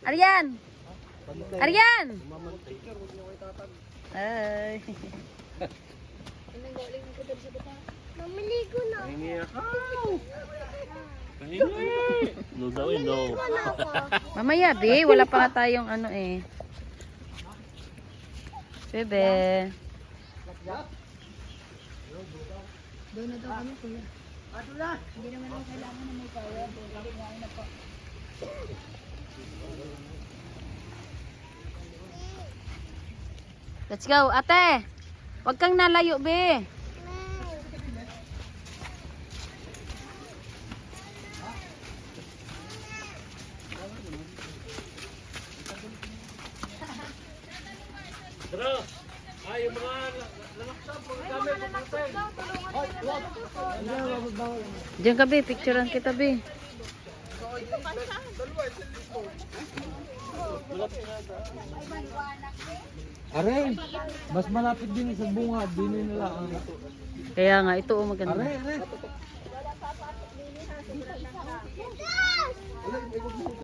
Aryan! Aryan! Ay. Mamiligo na. Hingi ako. Hingi. No daw eh, no. Mamaya, be. Wala pa nga tayong ano eh. Bebe. Doon na daw kami, kuya. Hindi naman ako kailangan na may kaya. Kumain na po. Let's go, ate. Huwag kang nalayo, be. Tara. Ay, yung mga lalaksak, mga gamit, mga hotel. Diyan ka, be. Picturean kita, be. Are, mas malapit din sa bunga, din nila ang. Kaya nga, ito oh, maganda. Are.